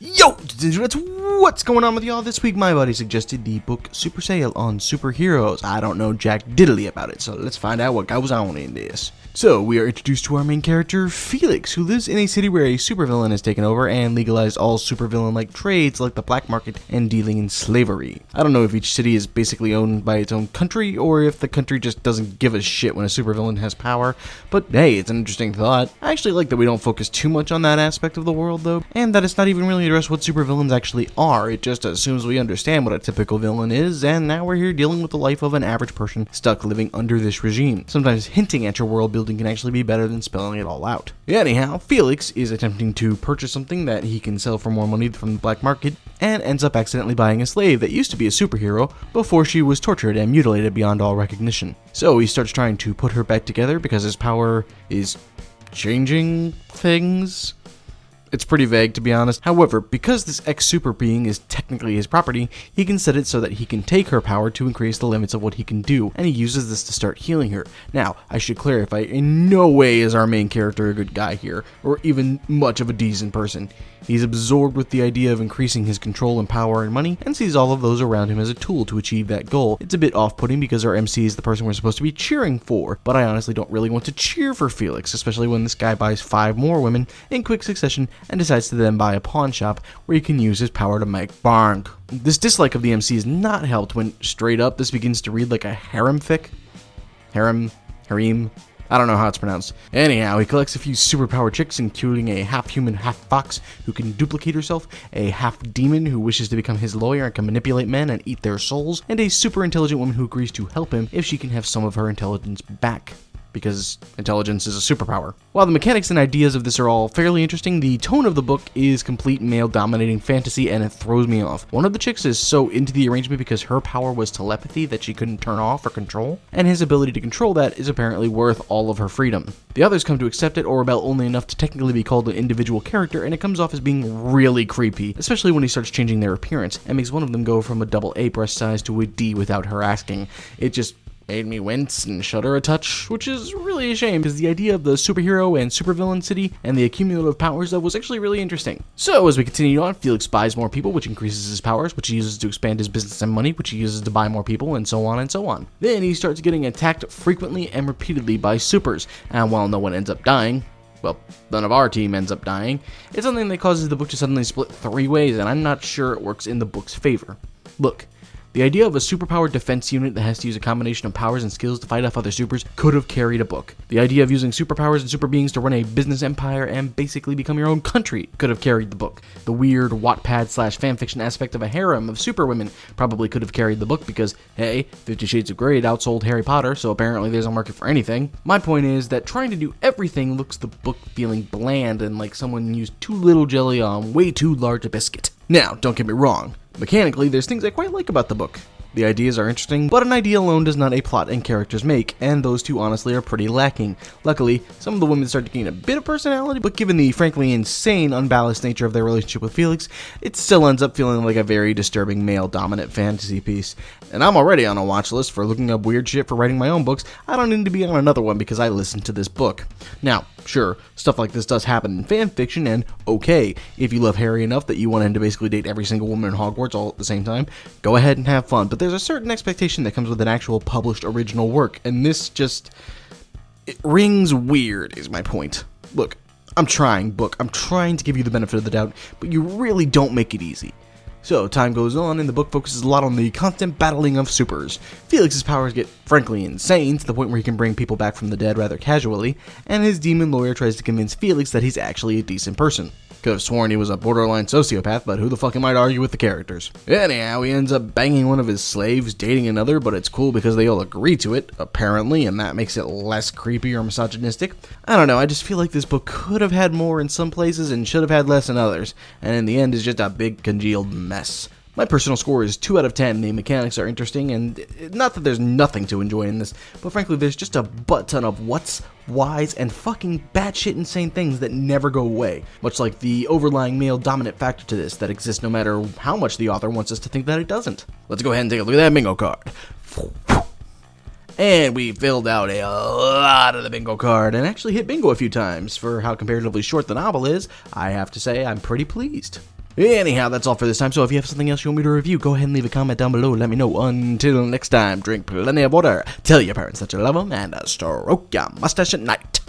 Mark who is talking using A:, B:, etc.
A: Yo, what's going on with y'all? This week my buddy suggested the book Super Sale on Superheroes. I don't know jack diddly about it, so let's find out what goes on in this. So, we are introduced to our main character, Felix, who lives in a city where a supervillain has taken over and legalized all supervillain-like trades like the black market and dealing in slavery. I don't know if each city is basically owned by its own country, or if the country just doesn't give a shit when a supervillain has power, but hey, it's an interesting thought. I actually like that we don't focus too much on that aspect of the world, though, and that it's not even really addressed what supervillains actually are. It just assumes we understand what a typical villain is, and now we're here dealing with the life of an average person stuck living under this regime. Sometimes hinting at your world building can actually be better than spelling it all out. Anyhow, Felix is attempting to purchase something that he can sell for more money from the black market, and ends up accidentally buying a slave that used to be a superhero before she was tortured and mutilated beyond all recognition. So he starts trying to put her back together because his power is changing things. It's pretty vague, to be honest. However, because this ex-super being is technically his property, he can set it so that he can take her power to increase the limits of what he can do, and he uses this to start healing her. Now, I should clarify, in no way is our main character a good guy here, or even much of a decent person. He's absorbed with the idea of increasing his control and power and money, and sees all of those around him as a tool to achieve that goal. It's a bit off-putting because our MC is the person we're supposed to be cheering for, but I honestly don't really want to cheer for Felix, especially when this guy buys 5 more women in quick succession and decides to then buy a pawn shop where he can use his power to make bank. This dislike of the MC is not helped when, straight up, this begins to read like a harem fic. Harem? I don't know how it's pronounced. Anyhow, he collects a few superpowered chicks, including a half-human, half-fox who can duplicate herself, a half-demon who wishes to become his lawyer and can manipulate men and eat their souls, and a super-intelligent woman who agrees to help him if she can have some of her intelligence back, because intelligence is a superpower. While the mechanics and ideas of this are all fairly interesting, the tone of the book is complete male-dominating fantasy, and it throws me off. One of the chicks is so into the arrangement because her power was telepathy that she couldn't turn off or control, and his ability to control that is apparently worth all of her freedom. The others come to accept it or rebel only enough to technically be called an individual character, and it comes off as being really creepy, especially when he starts changing their appearance, and makes one of them go from a double A breast size to a D without her asking. It just made me wince and shudder a touch, which is really a shame because the idea of the superhero and supervillain city and the accumulative powers of was actually really interesting. So as we continue on, Felix buys more people, which increases his powers, which he uses to expand his business and money, which he uses to buy more people, and so on and so on. Then he starts getting attacked frequently and repeatedly by supers, and while no one ends up dying, well, none of our team ends up dying, it's something that causes the book to suddenly split 3 ways, and I'm not sure it works in the book's favor. Look, the idea of a superpowered defense unit that has to use a combination of powers and skills to fight off other supers could have carried a book. The idea of using superpowers and super beings to run a business empire and basically become your own country could have carried the book. The weird Wattpad/fanfiction aspect of a harem of superwomen probably could have carried the book because, hey, 50 Shades of Grey outsold Harry Potter, so apparently there's a market for anything. My point is that trying to do everything looks the book feeling bland and like someone used too little jelly on way too large a biscuit. Now, don't get me wrong. Mechanically, there's things I quite like about the book. The ideas are interesting, but an idea alone does not a plot and characters make, and those two honestly are pretty lacking. Luckily, some of the women start to gain a bit of personality, but given the frankly insane, unbalanced nature of their relationship with Felix, it still ends up feeling like a very disturbing male-dominant fantasy piece. And I'm already on a watch list for looking up weird shit for writing my own books. I don't need to be on another one because I listened to this book. Now, sure, stuff like this does happen in fanfiction, and okay, if you love Harry enough that you want him to basically date every single woman in Hogwarts all at the same time, go ahead and have fun, but there's a certain expectation that comes with an actual published original work, and this just, it rings weird, is my point. Look, I'm trying to give you the benefit of the doubt, but you really don't make it easy. So, time goes on, and the book focuses a lot on the constant battling of supers. Felix's powers get frankly insane, to the point where he can bring people back from the dead rather casually, and his demon lawyer tries to convince Felix that he's actually a decent person. Could have sworn he was a borderline sociopath, but who the fuck am I to argue with the characters? Anyhow, he ends up banging one of his slaves, dating another, but it's cool because they all agree to it, apparently, and that makes it less creepy or misogynistic. I don't know, I just feel like this book could have had more in some places and should have had less in others, and in the end is just a big congealed mess. My personal score is 2 out of 10. The mechanics are interesting, and not that there's nothing to enjoy in this, but frankly, there's just a butt ton of what's, whys, and fucking batshit insane things that never go away. Much like the overlying male-dominant factor to this that exists no matter how much the author wants us to think that it doesn't. Let's go ahead and take a look at that bingo card. And we filled out a lot of the bingo card and actually hit bingo a few times. For how comparatively short the novel is, I have to say I'm pretty pleased. Anyhow, that's all for this time, so if you have something else you want me to review, go ahead and leave a comment down below. Let me know. Until next time, drink plenty of water, tell your parents that you love them, and stroke your mustache at night.